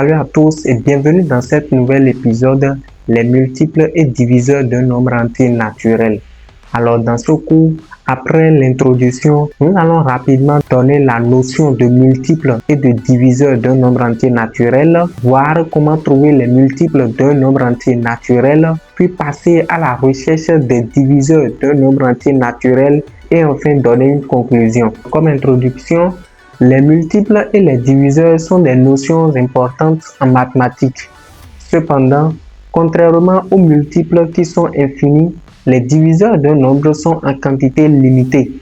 Salut à tous et bienvenue dans cet nouvel épisode, les multiples et diviseurs d'un nombre entier naturel. Alors dans ce cours, après l'introduction, nous allons rapidement donner la notion de multiples et de diviseurs d'un nombre entier naturel, voir comment trouver les multiples d'un nombre entier naturel, puis passer à la recherche des diviseurs d'un nombre entier naturel et enfin donner une conclusion. Comme introduction, les multiples et les diviseurs sont des notions importantes en mathématiques. Cependant, contrairement aux multiples qui sont infinis, les diviseurs d'un nombre sont en quantité limitée.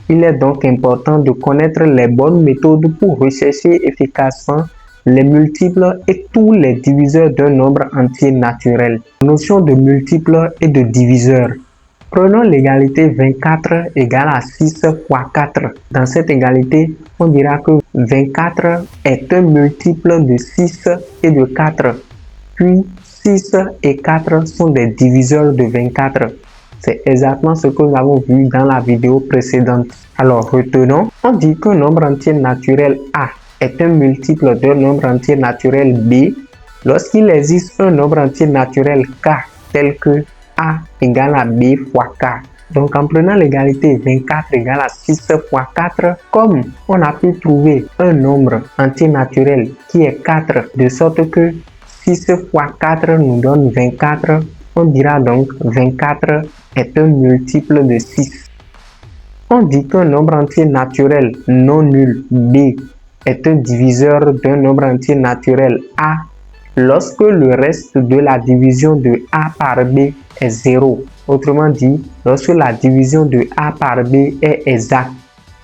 Il est donc important de connaître les bonnes méthodes pour rechercher efficacement les multiples et tous les diviseurs d'un nombre entier naturel. Notion de multiples et de diviseurs. Prenons l'égalité 24 égale à 6 fois 4. Dans cette égalité, on dira que 24 est un multiple de 6 et de 4. Puis 6 et 4 sont des diviseurs de 24. C'est exactement ce que nous avons vu dans la vidéo précédente. Alors retenons, on dit qu'un nombre entier naturel A est un multiple d'un nombre entier naturel B lorsqu'il existe un nombre entier naturel K tel que A égale à B fois K. Donc en prenant l'égalité 24 égale à 6 fois 4, comme on a pu trouver un nombre entier naturel qui est 4, de sorte que 6 fois 4 nous donne 24, on dira donc 24 est un multiple de 6. On dit qu'un nombre entier naturel non nul B est un diviseur d'un nombre entier naturel A lorsque le reste de la division de A par B est 0. Autrement dit, lorsque la division de A par B est exacte.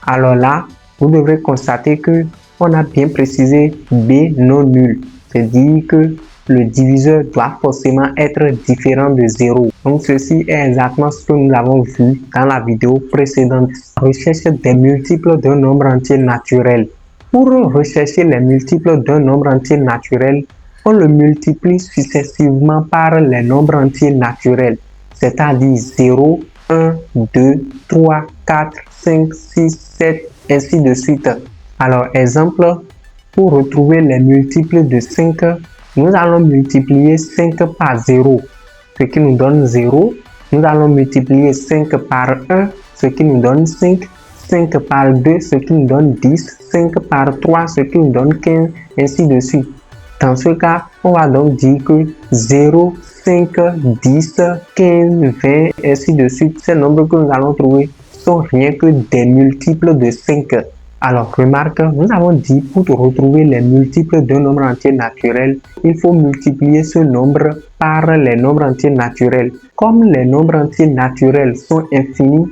Alors là, vous devrez constater que on a bien précisé B non nul. C'est-à-dire que le diviseur doit forcément être différent de 0. Donc ceci est exactement ce que nous avons vu dans la vidéo précédente. Recherche des multiples d'un nombre entier naturel. Pour rechercher les multiples d'un nombre entier naturel, on le multiplie successivement par les nombres entiers naturels, c'est-à-dire 0, 1, 2, 3, 4, 5, 6, 7, ainsi de suite. Alors, exemple, pour retrouver les multiples de 5, nous allons multiplier 5 par 0, ce qui nous donne 0. Nous allons multiplier 5 par 1, ce qui nous donne 5. 5 par 2, ce qui nous donne 10. 5 par 3, ce qui nous donne 15, ainsi de suite. Dans ce cas, on va donc dire que 0, 5, 10, 15, 20, ainsi de suite. Ces nombres que nous allons trouver sont rien que des multiples de 5. Alors, remarque, nous avons dit pour retrouver les multiples d'un nombre entier naturel, il faut multiplier ce nombre par les nombres entiers naturels. Comme les nombres entiers naturels sont infinis,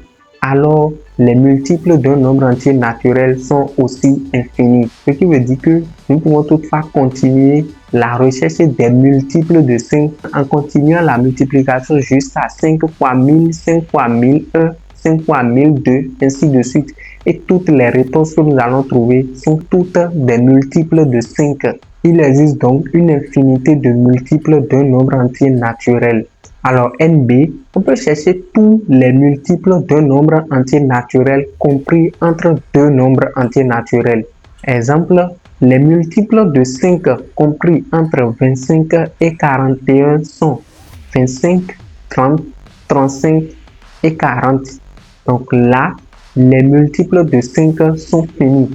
alors les multiples d'un nombre entier naturel sont aussi infinis. Ce qui veut dire que nous pouvons toutefois continuer la recherche des multiples de 5 en continuant la multiplication jusqu'à 5 fois 1000, 5 fois 1001, 5 fois 1002, ainsi de suite. Et toutes les réponses que nous allons trouver sont toutes des multiples de 5. Il existe donc une infinité de multiples d'un nombre entier naturel. Alors NB, on peut chercher tous les multiples d'un nombre entier naturel compris entre deux nombres entiers naturels. Exemple, les multiples de 5 compris entre 25 et 41 sont 25, 30, 35 et 40. Donc là, les multiples de 5 sont finis.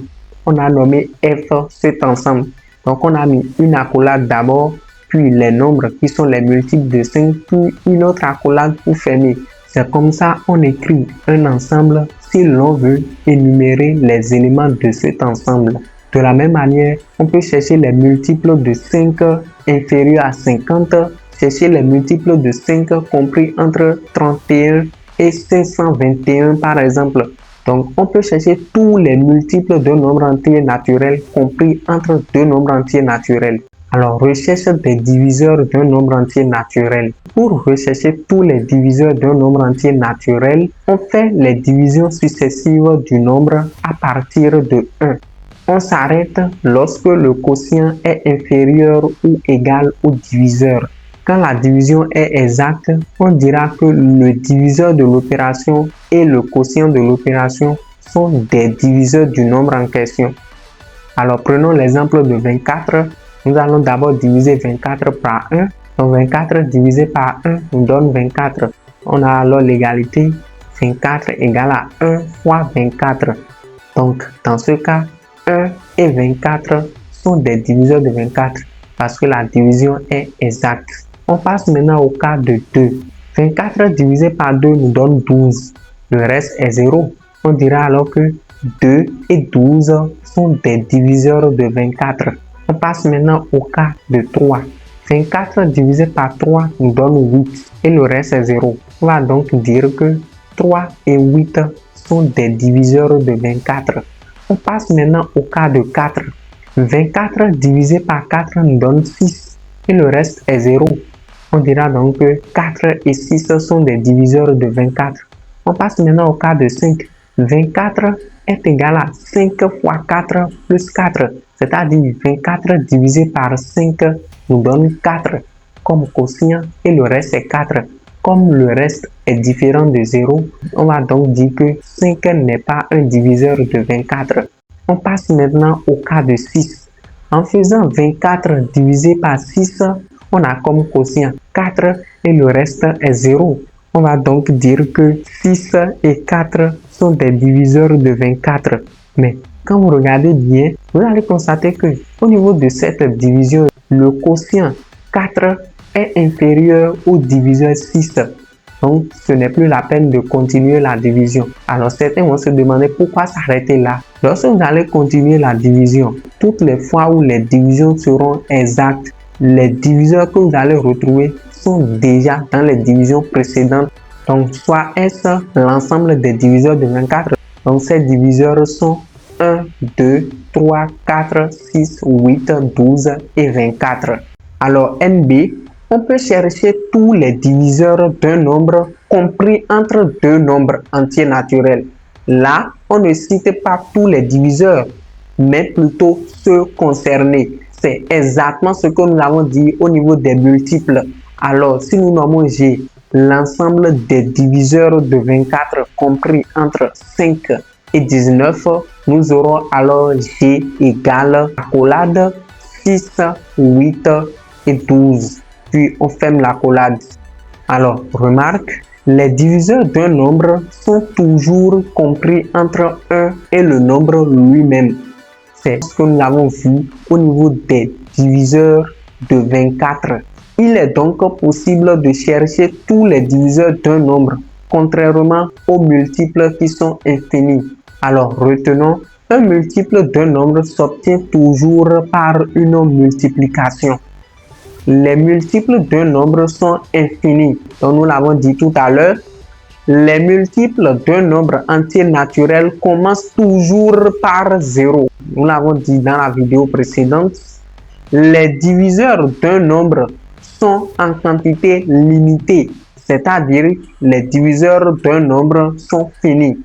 On a nommé F cet ensemble. Donc on a mis une accolade d'abord, puis les nombres qui sont les multiples de 5, puis une autre accolade pour fermer. C'est comme ça on écrit un ensemble si l'on veut énumérer les éléments de cet ensemble. De la même manière, on peut chercher les multiples de 5 inférieurs à 50, chercher les multiples de 5 compris entre 31 et 521 par exemple. Donc, on peut chercher tous les multiples d'un nombre entier naturel compris entre deux nombres entiers naturels. Alors, recherche des diviseurs d'un nombre entier naturel. Pour rechercher tous les diviseurs d'un nombre entier naturel, on fait les divisions successives du nombre à partir de 1. On s'arrête lorsque le quotient est inférieur ou égal au diviseur. Quand la division est exacte, on dira que le diviseur de l'opération et le quotient de l'opération sont des diviseurs du nombre en question. Alors prenons l'exemple de 24. Nous allons d'abord diviser 24 par 1. Donc 24 divisé par 1 nous donne 24. On a alors l'égalité 24 égale à 1 fois 24. Donc dans ce cas, 1 et 24 sont des diviseurs de 24 parce que la division est exacte. On passe maintenant au cas de 2. 24 divisé par 2 nous donne 12. Le reste est 0. On dira alors que 2 et 12 sont des diviseurs de 24. On passe maintenant au cas de 3. 24 divisé par 3 nous donne 8 et le reste est 0. On va donc dire que 3 et 8 sont des diviseurs de 24. On passe maintenant au cas de 4. 24 divisé par 4 nous donne 6 et le reste est 0. On dira donc que 4 et 6 sont des diviseurs de 24. On passe maintenant au cas de 5. 24 est égal à 5 fois 4 plus 4, c'est-à-dire 24 divisé par 5 nous donne 4 comme quotient et le reste est 4. Comme le reste est différent de 0, on va donc dire que 5 n'est pas un diviseur de 24. On passe maintenant au cas de 6. En faisant 24 divisé par 6, on a comme quotient 4 et le reste est 0. On va donc dire que 6 et 4 sont des diviseurs de 24. Mais quand vous regardez bien, vous allez constater que au niveau de cette division, le quotient 4 est inférieur au diviseur 6. Donc, ce n'est plus la peine de continuer la division. Alors, certains vont se demander pourquoi s'arrêter là. Lorsque vous allez continuer la division, toutes les fois où les divisions seront exactes, les diviseurs que vous allez retrouver sont déjà dans les divisions précédentes. Donc, soit est-ce l'ensemble des diviseurs de 24. Donc, ces diviseurs sont 1, 2, 3, 4, 6, 8, 12 et 24. Alors, NB, on peut chercher tous les diviseurs d'un nombre compris entre deux nombres entiers naturels. Là, on ne cite pas tous les diviseurs, mais plutôt ceux concernés. C'est exactement ce que nous avons dit au niveau des multiples. Alors, si nous nommons G l'ensemble des diviseurs de 24 compris entre 5 et 19, nous aurons alors G égale accolade 6, 8 et 12. Puis on ferme l'accolade. Alors, remarque, les diviseurs d'un nombre sont toujours compris entre 1 et le nombre lui-même. C'est ce que nous avons vu au niveau des diviseurs de 24. Il est donc possible de chercher tous les diviseurs d'un nombre, contrairement aux multiples qui sont infinis. Alors, retenons, un multiple d'un nombre s'obtient toujours par une multiplication. Les multiples d'un nombre sont infinis. Donc, nous l'avons dit tout à l'heure, les multiples d'un nombre entier naturel commencent toujours par 0. Nous l'avons dit dans la vidéo précédente. Les diviseurs d'un nombre sont en quantité limitée, c'est-à-dire les diviseurs d'un nombre sont finis.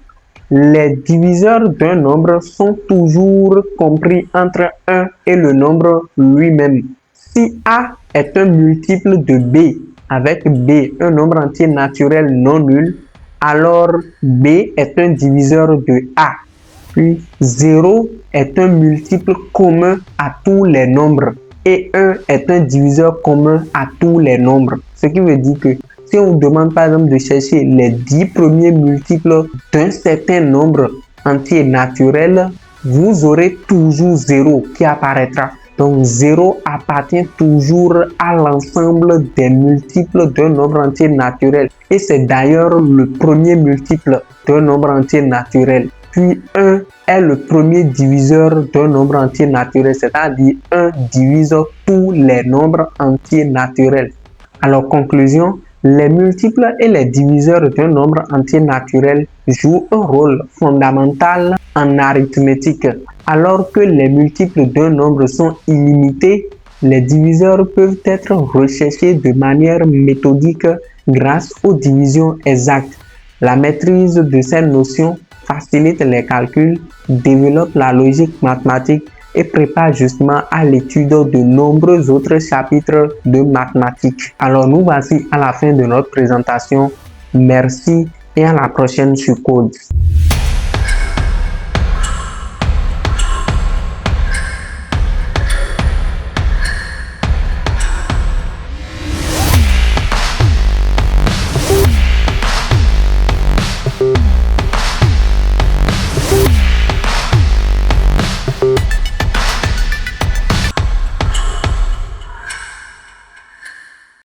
Les diviseurs d'un nombre sont toujours compris entre 1 et le nombre lui-même. Si A est un multiple de B avec B un nombre entier naturel non nul, alors B est un diviseur de A. Puis 0 est un multiple commun à tous les nombres et 1 est un diviseur commun à tous les nombres. Ce qui veut dire que si on vous demande par exemple de chercher les 10 premiers multiples d'un certain nombre entier naturel, vous aurez toujours 0 qui apparaîtra. Donc 0 appartient toujours à l'ensemble des multiples d'un nombre entier naturel. Et c'est d'ailleurs le premier multiple d'un nombre entier naturel. Puis 1 est le premier diviseur d'un nombre entier naturel, c'est-à-dire 1 divise tous les nombres entiers naturels. Alors, conclusion, les multiples et les diviseurs d'un nombre entier naturel jouent un rôle fondamental en arithmétique. Alors que les multiples d'un nombre sont illimités, les diviseurs peuvent être recherchés de manière méthodique grâce aux divisions exactes. La maîtrise de ces notions facilite les calculs, développe la logique mathématique et prépare justement à l'étude de nombreux autres chapitres de mathématiques. Alors nous voici à la fin de notre présentation. Merci et à la prochaine sur Code.